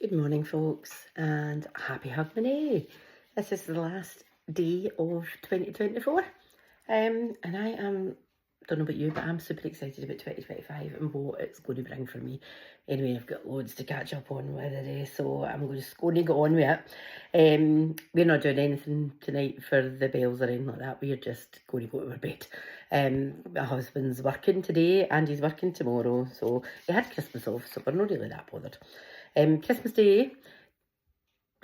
Good morning, folks, and happy Hogmanay. This is the last day of 2024, and I don't know about you, but I'm super excited about 2025 and what it's going to bring for me. Anyway, I've got loads to catch up on with today, so I'm just going to go on with it. We're not doing anything tonight for the bells or anything like that. We're just going to go to our bed. My husband's working today and he's working tomorrow, so he had Christmas off, so we're not really that bothered. Christmas Day,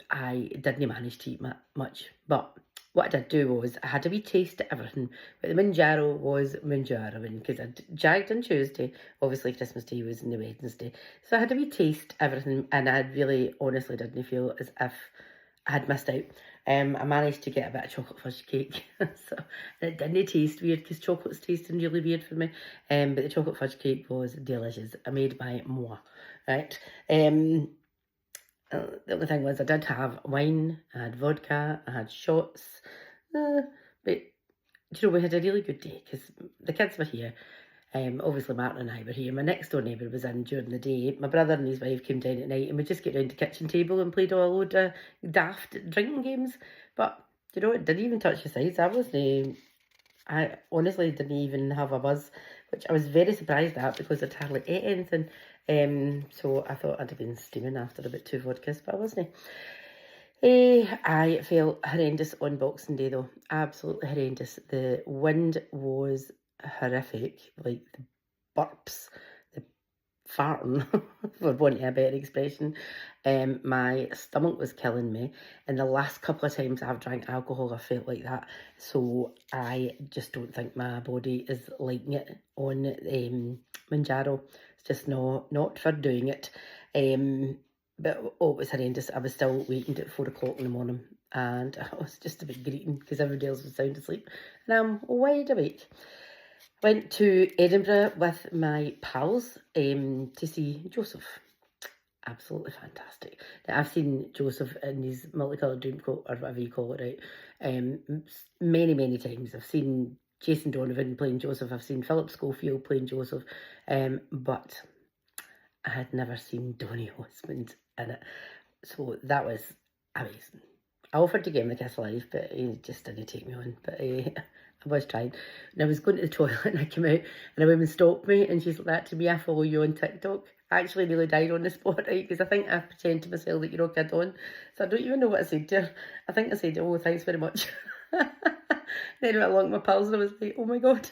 I didn't manage to eat much, but what I did do was I had a wee taste of everything. But the mounjaro was mounjaroing because I'd jagged on Tuesday. Obviously, Christmas Day was on the Wednesday. So I had a wee taste of everything, and I really honestly didn't feel as if I had missed out. I managed to get a bit of chocolate fudge cake, so it didn't taste weird because chocolate's tasting really weird for me. But the chocolate fudge cake was delicious. I made by moi, right? The only thing was I did have wine, I had vodka, I had shots, but we had a really good day because the kids were here. Obviously Martin and I were here. My next door neighbour was in during the day. My brother and his wife came down at night and we just get round the kitchen table and played a load of daft drinking games. But, it didn't even touch the sides. I honestly didn't even have a buzz, which I was very surprised at because I'd hardly ate anything. So I thought I'd have been steaming after about 2 vodkas, but I wasn't. I felt horrendous on Boxing Day though, absolutely horrendous. The wind was horrific, like the burps, the farting, for wanting a better expression. My stomach was killing me, and the last couple of times I've drank alcohol, I felt like that. So I just don't think my body is liking it on Manjaro. It's just not for doing it. But it was horrendous. I was still waiting at 4 o'clock in the morning, and I was just a bit greeting because everybody else was sound asleep, and I'm wide awake. Went to Edinburgh with my pals to see Joseph. Absolutely fantastic. Now, I've seen Joseph in his multicoloured dream coat, or whatever you call it, right? Many, many times. I've seen Jason Donovan playing Joseph. I've seen Philip Schofield playing Joseph. But I had never seen Donny Osmond in it. So that was amazing. I offered to give him the kiss of life, but he just didn't take me on. But I was trying. And I was going to the toilet and I came out and a woman stopped me and she's like that to me, I follow you on TikTok. I actually nearly died on the spot, right? Because I think I pretend to myself that you're all kid on. So I don't even know what I said to her. I think I said, oh, thanks very much. Then I looked at my pals and I was like, oh my God.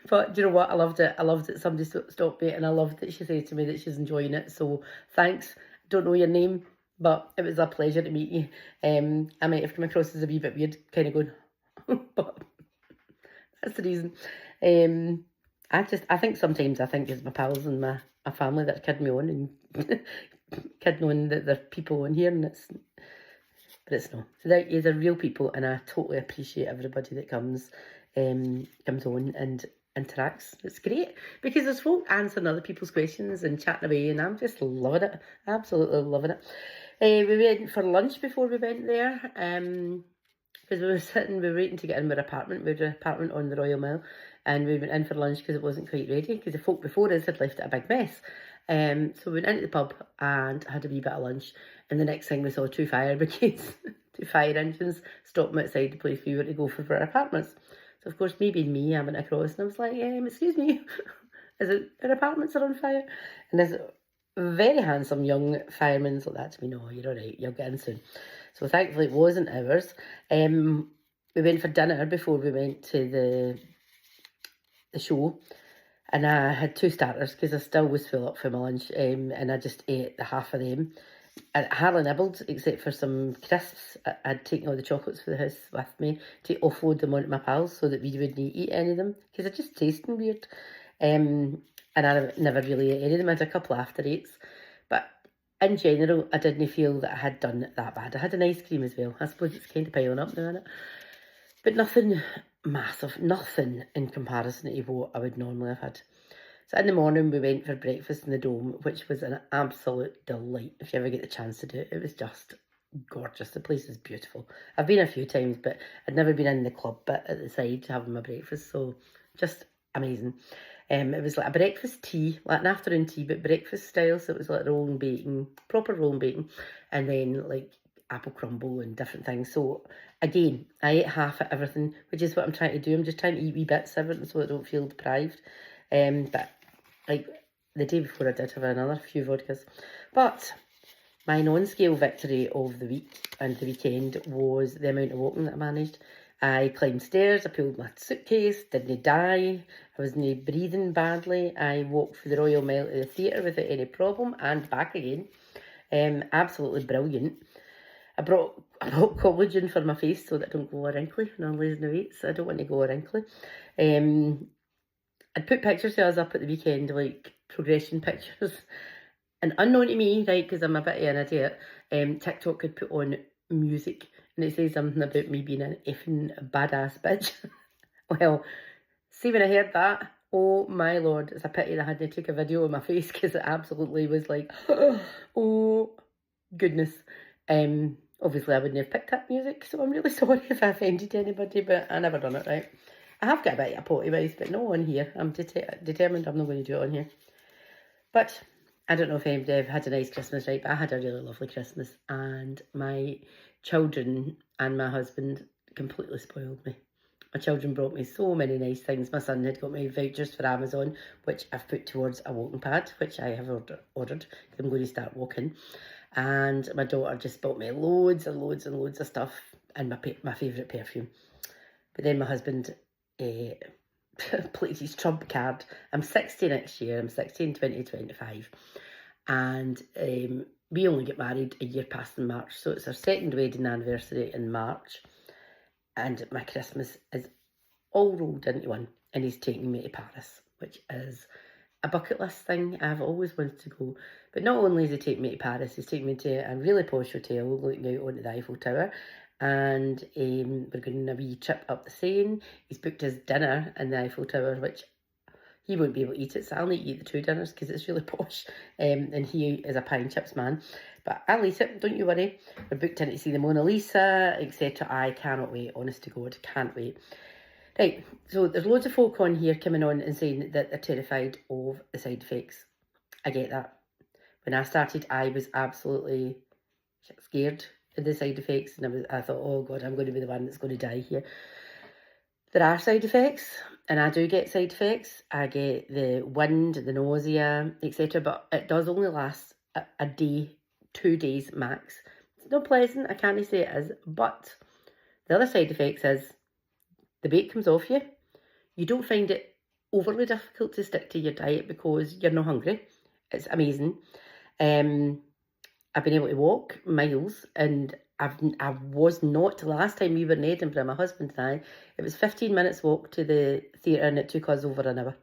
But do you know what? I loved it. I loved that somebody stopped me and I loved that she said to me that she's enjoying it. So thanks. Don't know your name, but it was a pleasure to meet you. I might have come across as a wee bit weird, kind of going, but that's the reason. I think sometimes I think it's my pals and my family that kid me on and kid knowing that there are people on here, but it's not. So these are real people, and I totally appreciate everybody that comes on and interacts. It's great because there's folk answering other people's questions and chatting away, and I'm just loving it. Absolutely loving it. We went for lunch before we went there. Because we were waiting to get in our apartment. We had an apartment on the Royal Mile, and we went in for lunch because it wasn't quite ready, because the folk before us had left it a big mess. So we went into the pub and had a wee bit of lunch, and the next thing we saw 2 fire brigades, 2 fire engines stopping outside the place we were to go for our apartments. So of course, me being me, I went across and I was like, excuse me, is it our apartments are on fire? And this very handsome young fireman like that to me, no, you're all right, you'll get in soon. So thankfully it wasn't ours. We went for dinner before we went to the show, and I had 2 starters because I still was full up for my lunch, and I just ate the half of them. I hardly nibbled except for some crisps. I'd taken all the chocolates for the house with me to offload them onto my pals so that we wouldn't eat any of them because they're just tasting weird. And I never really ate any of them. I had a couple of after eights, but in general, I didn't feel that I had done it that bad. I had an ice cream as well. I suppose it's kind of piling up now, isn't it? But nothing massive, nothing in comparison to what I would normally have had. So in the morning, we went for breakfast in the Dome, which was an absolute delight. If you ever get the chance to do it, it was just gorgeous. The place is beautiful. I've been a few times, but I'd never been in the club bit at the side having my breakfast, so just amazing. It was like a breakfast tea, like an afternoon tea, but breakfast style. So it was like rolling bacon, proper rolling bacon, and then like apple crumble and different things. So again, I ate half of everything, which is what I'm trying to do. I'm just trying to eat wee bits of everything so I don't feel deprived. But like the day before I did have another few vodkas. But my non-scale victory of the week and the weekend was the amount of walking that I managed. I climbed stairs, I pulled my suitcase, didn't die, I wasn't breathing badly. I walked through the Royal Mile to the theatre without any problem and back again. Absolutely brilliant. I brought collagen for my face so that I don't go all wrinkly when I'm losing the weight, so I don't want to go all wrinkly. I'd put pictures of us up at the weekend, like progression pictures. And unknown to me, right, because I'm a bit of an idiot, TikTok could put on music and it says something about me being an effing badass bitch. Well, see, when I heard that, oh my lord, it's a pity that I hadn't took a video of my face because it absolutely was like, oh goodness. Obviously I wouldn't have picked up music, so I'm really sorry if I offended anybody, but I never done it right. I have got a bit of a potty mouth, but no on here. I'm determined I'm not going to do it on here. But I don't know if anybody have had a nice Christmas, right? But I had a really lovely Christmas, and my children and my husband completely spoiled me. My children brought me so many nice things. My son had got me vouchers for Amazon, which I've put towards a walking pad, which I have ordered because I'm going to start walking. And my daughter just bought me loads and loads and loads of stuff and my favourite perfume. But then my husband played his trump card. I'm 60 next year. I'm 60 in 2025. And we only get married a year past in March. So it's our second wedding anniversary in March. And my Christmas is all rolled into one. And he's taking me to Paris, which is a bucket list thing. I've always wanted to go. But not only is he taking me to Paris, he's taking me to a really posh hotel looking out onto the Eiffel Tower. And we're going on a wee trip up the Seine. He's booked his dinner in the Eiffel Tower, which he won't be able to eat it, so I'll need to eat the two dinners because it's really posh. And he is a pie and chips man. But I'll eat it, don't you worry. We're booked in to see the Mona Lisa, etc. I cannot wait, honest to God, can't wait. Right, so there's loads of folk on here coming on and saying that they're terrified of the side effects. I get that. When I started, I was absolutely scared of the side effects, and I thought, oh God, I'm going to be the one that's going to die here. There are side effects, and I do get side effects. I get the wind, the nausea, etc. But it does only last a day, 2 days max. It's not pleasant, I can't say it is, but the other side effects is the weight comes off you. You don't find it overly difficult to stick to your diet because you're not hungry. It's amazing. I've been able to walk miles, and I was not, the last time we were in Edinburgh, my husband and I, it was 15 minutes walk to the theatre and it took us over an hour.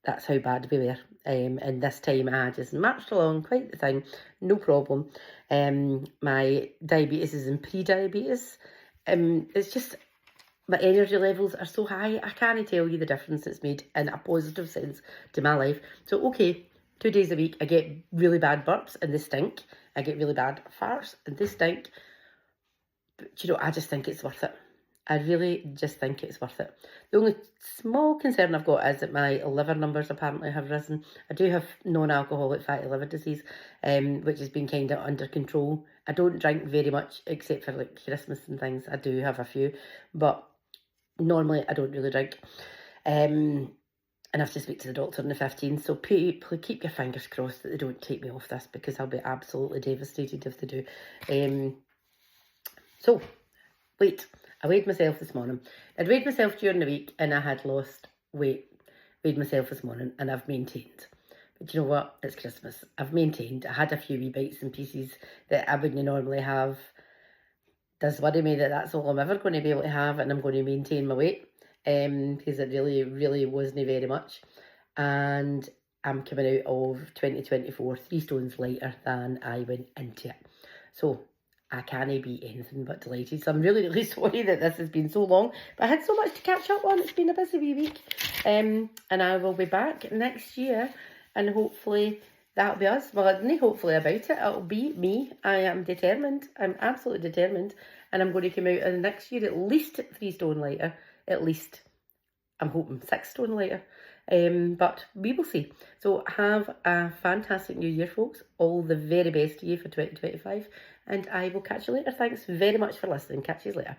That's how bad we were. And this time I just marched along, quite the thing, no problem. My diabetes is in pre-diabetes. It's just, my energy levels are so high, I can't tell you the difference it's made in a positive sense to my life. So, okay, 2 days a week, I get really bad burps and they stink. I get really bad farts and they stink. But, I just think it's worth it. I really just think it's worth it. The only small concern I've got is that my liver numbers apparently have risen. I do have non-alcoholic fatty liver disease, which has been kind of under control. I don't drink very much except for like Christmas and things. I do have a few, but normally I don't really drink. And I have to speak to the doctor on the 15th, so keep your fingers crossed that they don't take me off this, because I'll be absolutely devastated if they do. So, wait, I weighed myself this morning. I'd weighed myself during the week and I had lost weight. Weighed myself this morning and I've maintained. But you know what? It's Christmas. I've maintained. I had a few wee bites and pieces that I wouldn't normally have. Does worry me that that's all I'm ever going to be able to have, and I'm going to maintain my weight. Because it really, really wasn't very much. And I'm coming out of 2024 3 stones lighter than I went into it. So I can't be anything but delighted. So I'm really, really sorry that this has been so long. But I had so much to catch up on. It's been a busy wee week. And I will be back next year. And hopefully that'll be us. Well, I don't hopefully about it. It'll be me. I am determined. I'm absolutely determined. And I'm going to come out in the next year at least 3 stone lighter. At least. I'm hoping 6 stone lighter. But we will see. So have a fantastic new year, folks. All the very best to you for 2025. And I will catch you later. Thanks very much for listening. Catch you later.